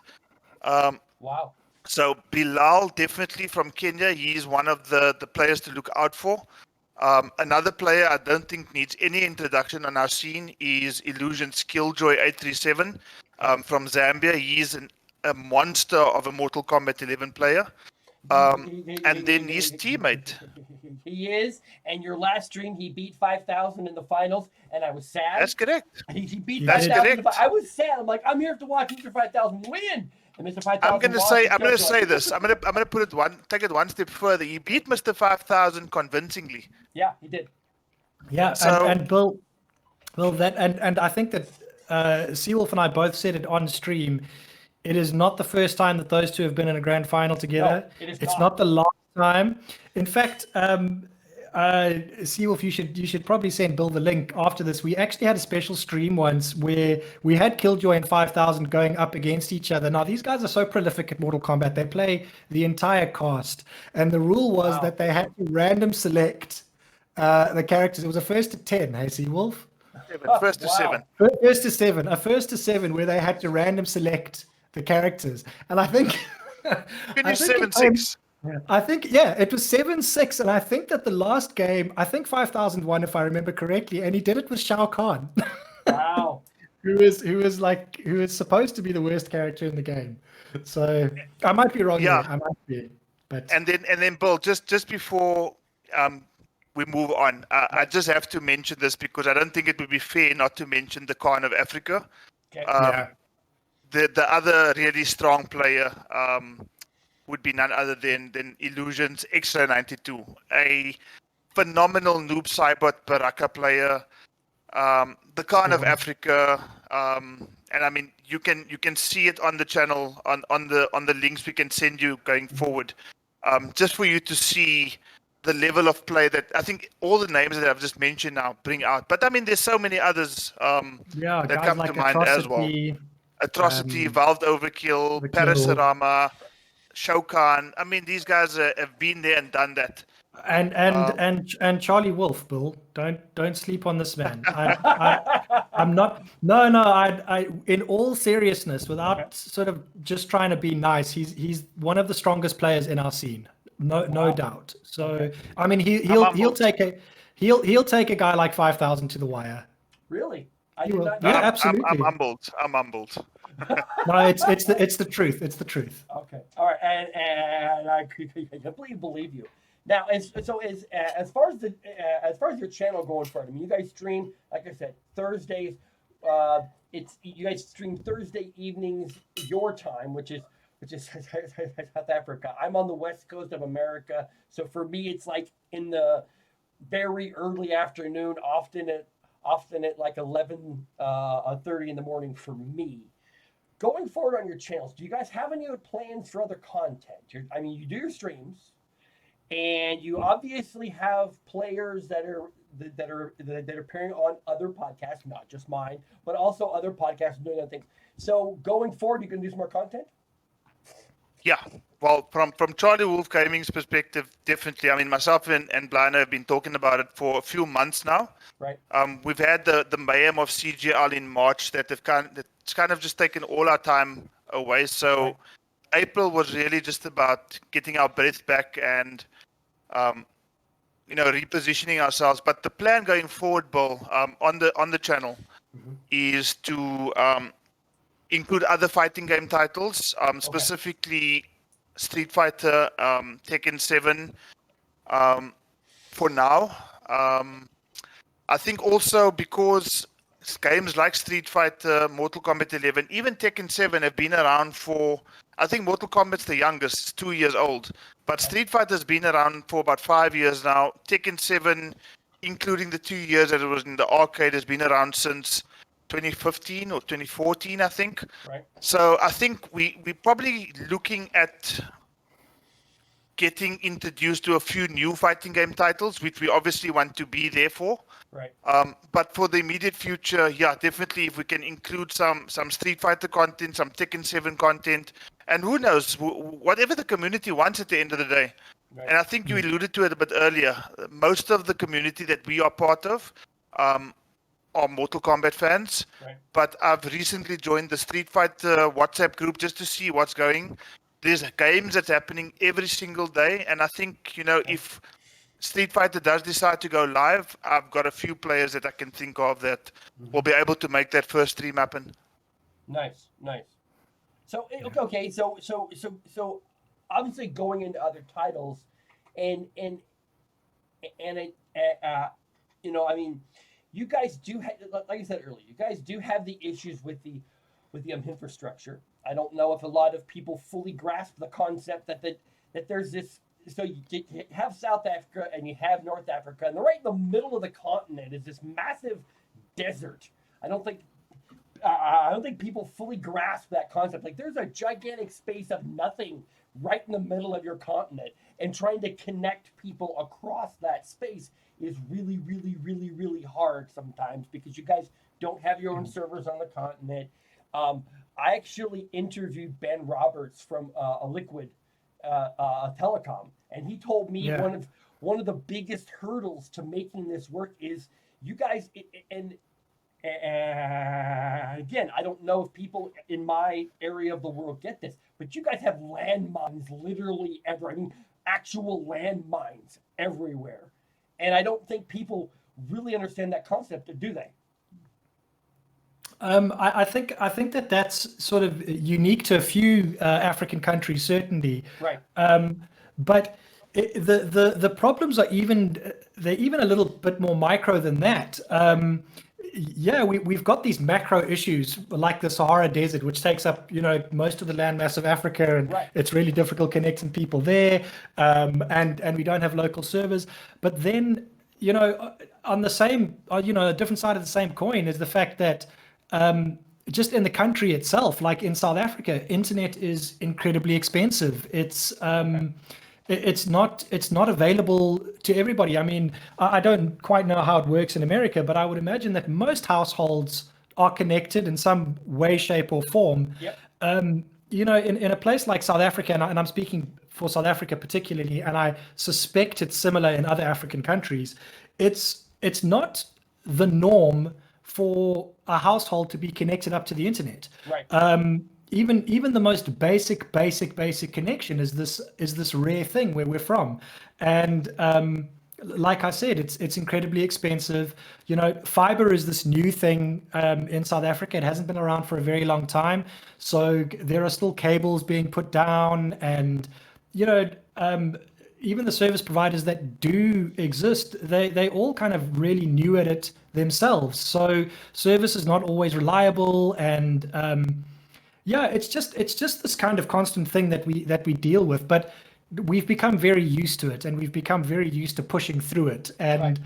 Wow. So Bilal, definitely from Kenya, he is one of the players to look out for. Another player I don't think needs any introduction on our scene is Illusion Skilljoy 837 from Zambia. He is a monster of a Mortal Kombat 11 player. And then his teammate. He is, and your last stream, he beat 5,000 in the finals, and I was sad. That's correct. He beat That's 5,000. correct. I was sad. I'm like, I'm here to watch Mr. 5,000 win, And Mr. 5000 I'm going to say this. I'm going to take it one step further. He beat Mr. 5000 convincingly. Yeah, he did. Yeah, So, and Bill, that and I think that Seawolf and I both said it on stream. It is not the first time that those two have been in a grand final together. No, it is It's not. not the last time. In fact, Seawolf, you should probably send Bill the link after this. We actually had a special stream once where we had Killjoy and 5000 going up against each other. Now, these guys are so prolific at Mortal Kombat. They play the entire cast. And the rule was that they had to random select the characters. It was a first to 10, hey, Seawolf? first to 7. First to 7. A first to 7 where they had to random select the characters. And I think... Finish 7-6. I think, it was 7-6. And I think that the last game, I think 5000 won, if I remember correctly. And he did it with Shao Kahn. Wow. who is supposed to be the worst character in the game. So I might be wrong. Yeah. There. I might be. But And then Bill, just before we move on, I just have to mention this because I don't think it would be fair not to mention the Khan of Africa. Okay. The other really strong player would be none other than Illusion's Extra 92, a phenomenal noob cybot Baraka player. The Khan of Africa, and I mean you can see it on the channel on the links we can send you going forward, just for you to see the level of play that I think all the names that I've just mentioned now bring out. But I mean, there's so many others that come to mind as well. Atrocity, Valve Overkill, Parasarama, Shao Kahn. I mean, these guys have been there and done that. And Charlie Wolf, Bill, don't sleep on this man. I'm not. No. I in all seriousness, without sort of just trying to be nice, he's one of the strongest players in our scene. No doubt. So I mean, he'll take a guy like 5000 to the wire. Really? I did not know. Yeah, that. absolutely. I'm humbled. No, it's the truth. It's the truth. Okay. All right. And I completely believe you. Now, as far as your channel going forward, I mean, you guys stream, like I said, Thursdays. You guys stream Thursday evenings your time, which is South Africa. I'm on the west coast of America, so for me, it's like in the very early afternoon, often at like 11:30 in the morning for me. Going forward on your channels, do you guys have any other plans for other content? You do your streams, and you obviously have players that are appearing on other podcasts, not just mine, but also other podcasts doing other things. So going forward, you're going to do some more content? Yeah, well, from Charlie Wolf Gaming's perspective, definitely. I mean, myself and Blino have been talking about it for a few months now. Right. We've had the mayhem of CGL in March that's kind of just taken all our time away. So right. April was really just about getting our breath back and repositioning ourselves. But the plan going forward, Bill, on the channel, is to include other fighting game titles, specifically Street Fighter, Tekken 7, for now. I think also because games like Street Fighter, Mortal Kombat 11, even Tekken 7 have been around for, I think Mortal Kombat's the youngest, it's 2 years old. But Street Fighter's been around for about 5 years now. Tekken 7, including the 2 years that it was in the arcade, has been around since 2015 or 2014, I think. Right. So I think we're probably looking at getting introduced to a few new fighting game titles, which we obviously want to be there for. Right. But for the immediate future, yeah, definitely if we can include some Street Fighter content, some Tekken 7 content, and who knows, whatever the community wants at the end of the day. Right. And I think you alluded to it a bit earlier. Most of the community that we are part of are Mortal Kombat fans. Right. But I've recently joined the Street Fighter WhatsApp group just to see what's going. There's games that's happening every single day, and I think, if Street Fighter does decide to go live, I've got a few players that I can think of that will be able to make that first stream happen. Nice. So okay, so obviously going into other titles, and you guys do have, like I said earlier, you guys do have the issues with the with the infrastructure. I don't know if a lot of people fully grasp the concept that there's this. So you have South Africa and you have North Africa, and right in the middle of the continent is this massive desert. I don't think people fully grasp that concept. Like, there's a gigantic space of nothing right in the middle of your continent, and trying to connect people across that space is really, really, really, really hard sometimes, because you guys don't have your own servers on the continent. I actually interviewed Ben Roberts from a Liquid Telecom, and he told me one of the biggest hurdles to making this work is you guys, and again, I don't know if people in my area of the world get this, but you guys have landmines literally everywhere. I mean, actual landmines everywhere. And I don't think people really understand that concept, do they? I think that's sort of unique to a few African countries, certainly. Right. But the problems are they're even a little bit more micro than that. We've got these macro issues like the Sahara Desert, which takes up most of the landmass of Africa, and it's really difficult connecting people there. And we don't have local servers. But then on the same a different side of the same coin is the fact that just in the country itself, like in South Africa, internet is incredibly expensive. It's not available to everybody. I mean, I don't quite know how it works in America, but I would imagine that most households are connected in some way, shape, or form. Yep. In a place like South Africa, and I'm speaking for South Africa particularly, and I suspect it's similar in other African countries, it's not the norm for a household to be connected up to the internet. Right. Even the most basic connection is this rare thing where we're from, and like I said, it's incredibly expensive. Fiber is this new thing in South Africa. It hasn't been around for a very long time, so there are still cables being put down, and even the service providers that do exist, they all kind of really new at it themselves. So service is not always reliable, and it's just this kind of constant thing that we deal with. But we've become very used to it, and we've become very used to pushing through it, and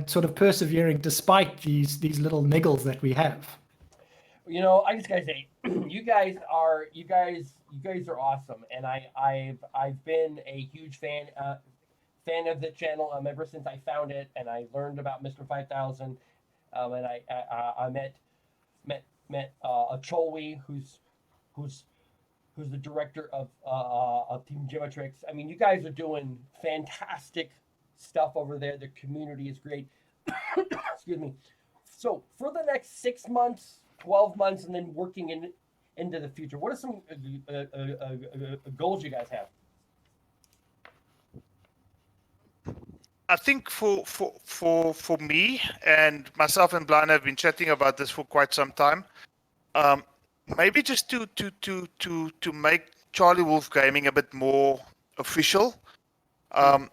sort of persevering despite these little niggles that we have. I just gotta say, you guys are awesome, and I've been a huge fan of the channel ever since I found it, and I learned about Mr. 5000, and I met Cholwe, who's the director of Team Geometrix. I mean, you guys are doing fantastic stuff over there. The community is great. Excuse me. So for the next 6 months, 12 months, and then working into the future, what are some goals you guys have? I think for me, and myself and Blind have been chatting about this for quite some time. Maybe just to make Charlie Wolf Gaming a bit more official,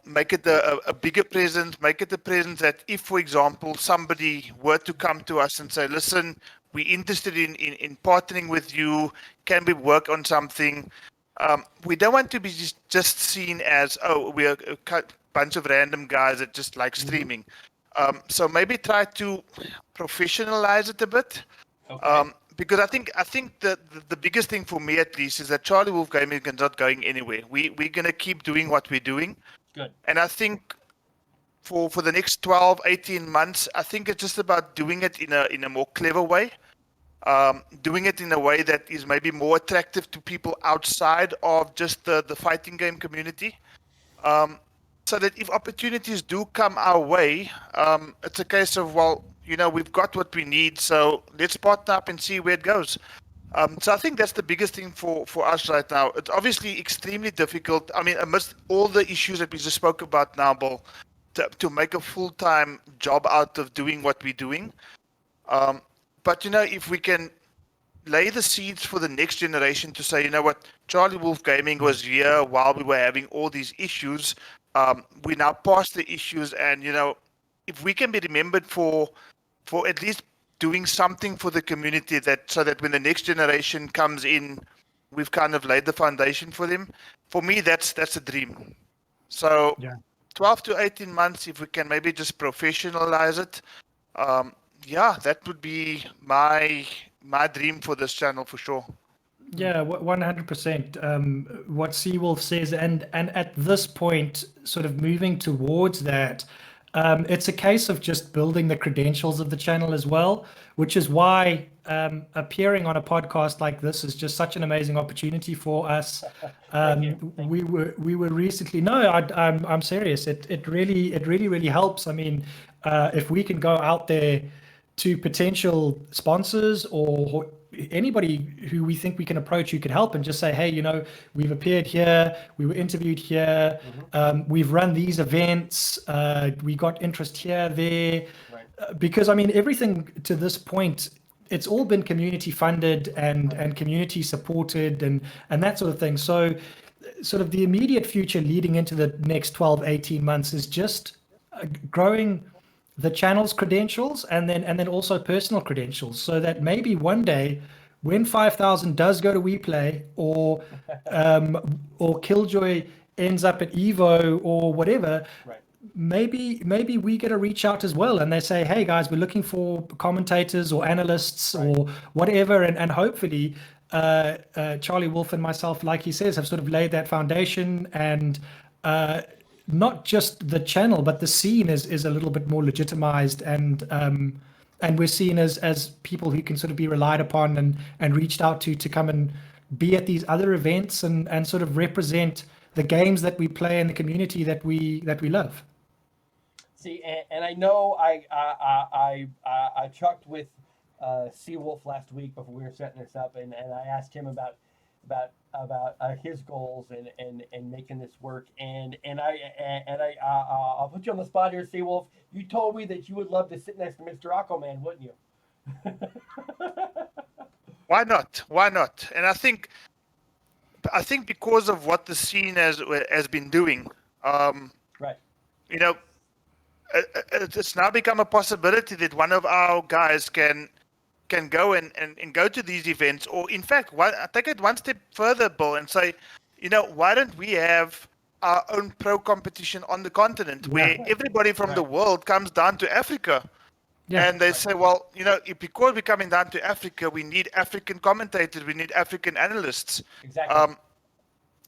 make it a bigger presence, make it a presence that if, for example, somebody were to come to us and say, listen, we're interested in partnering with you, can we work on something? We don't want to be just seen as, we're a bunch of random guys that just like streaming. So maybe try to professionalize it a bit. Okay. Because I think that the biggest thing for me, at least, is that Charlie Wolf Gaming is not going anywhere. We're going to keep doing what we're doing. Good. And I think for the next 12, 18 months, I think it's just about doing it in a more clever way. Doing it in a way that is maybe more attractive to people outside of just the fighting game community. So that if opportunities do come our way, it's a case of, we've got what we need, so let's partner up and see where it goes. So I think that's the biggest thing for us right now. It's obviously extremely difficult. I mean, amidst all the issues that we just spoke about now, Bill, to make a full-time job out of doing what we're doing. But, if we can lay the seeds for the next generation to say, Charlie Wolf Gaming was here while we were having all these issues. We now past the issues, and, if we can be remembered for at least doing something for the community so that when the next generation comes in, we've kind of laid the foundation for them. For me, that's a dream. So 12 to 18 months, if we can maybe just professionalize it, that would be my dream for this channel for sure. Yeah, 100%. What Seawolf says, and at this point, sort of moving towards that, it's a case of just building the credentials of the channel as well, which is why appearing on a podcast like this is just such an amazing opportunity for us. We were recently. No, I'm serious. It really helps. I mean, if we can go out there to potential sponsors or anybody who we think we can approach who could help and just say, hey, we've appeared here, we were interviewed here, we've run these events, we got interest here, there. Right. Because I mean, everything to this point, it's all been community funded and community supported and that sort of thing. So sort of the immediate future leading into the next 12, 18 months is just growing the channel's credentials and then also personal credentials, so that maybe one day when 5,000 does go to WePlay or Killjoy ends up at Evo or whatever, right, maybe we get a reach out as well and they say, hey guys, we're looking for commentators or analysts, right, or whatever, and hopefully Charlie Wolf and myself, like he says, have sort of laid that foundation, and not just the channel, but the scene is a little bit more legitimized, and we're seen as people who can sort of be relied upon and reached out to come and be at these other events and sort of represent the games that we play and the community that we love. See, and I know I chucked with Seawolf last week before we were setting this up, and I asked him about his goals and making this work, and I'll put you on the spot here, Seawolf. You told me that you would love to sit next to Mr. Aquaman, wouldn't you? Why not? And I think because of what the scene has been doing, right, it's now become a possibility that one of our guys can go and go to these events, or in fact, take it one step further, Bill, and say, why don't we have our own pro competition on the continent where everybody from the world comes down to Africa, and they say, well, because we're coming down to Africa, we need African commentators, we need African analysts, exactly,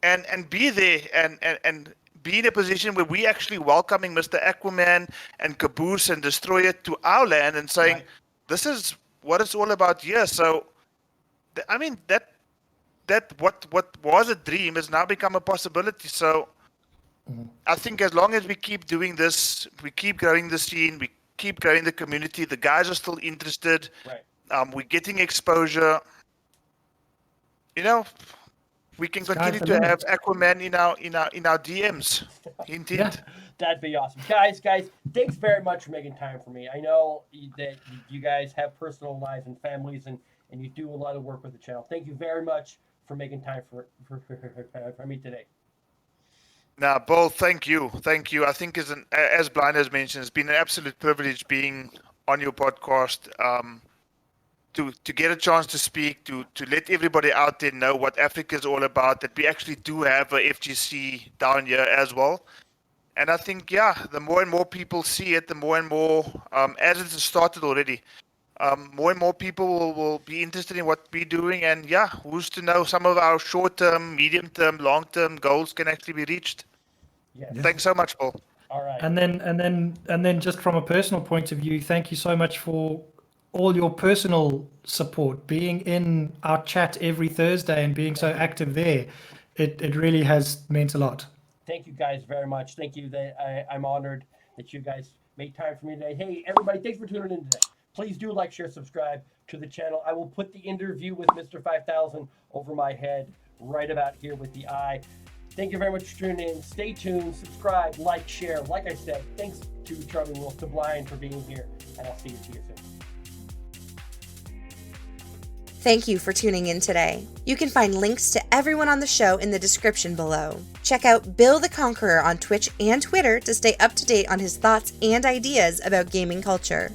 and be there and be in a position where we actually welcoming Mr. Aquaman and Caboose and Destroyer to our land and saying, this is what it's all about here. So, I mean, that what was a dream has now become a possibility. So, I think as long as we keep doing this, we keep growing the scene, we keep growing the community, the guys are still interested. Right. We're getting exposure. We can continue to have Aquaman in our DMs. Indeed. Yeah. That'd be awesome. Guys, thanks very much for making time for me. I know that you guys have personal lives and families, and you do a lot of work with the channel. Thank you very much for making time for me today. Now, Bill, thank you. I think as Blind has mentioned, it's been an absolute privilege being on your podcast, to get a chance to speak, to let everybody out there know what Africa is all about, that we actually do have a FGC down here as well. And I think, the more and more people see it, the more and more, as it has started already, more and more people will be interested in what we're doing. And who's to know, some of our short-term, medium-term, long-term goals can actually be reached. Yes. Thanks so much, Paul. All right. And then just from a personal point of view, thank you so much for all your personal support, being in our chat every Thursday and being so active there. It really has meant a lot. Thank you guys very much. Thank you. I'm honored that you guys made time for me today. Hey, everybody, thanks for tuning in today. Please do like, share, subscribe to the channel. I will put the interview with Mr. 5000 over my head right about here with the eye. Thank you very much for tuning in. Stay tuned, subscribe, like, share. Like I said, thanks to Charlie Wolf, to Blind for being here, and I'll see you soon. Thank you for tuning in today. You can find links to everyone on the show in the description below. Check out Bill the Conqueror on Twitch and Twitter to stay up to date on his thoughts and ideas about gaming culture.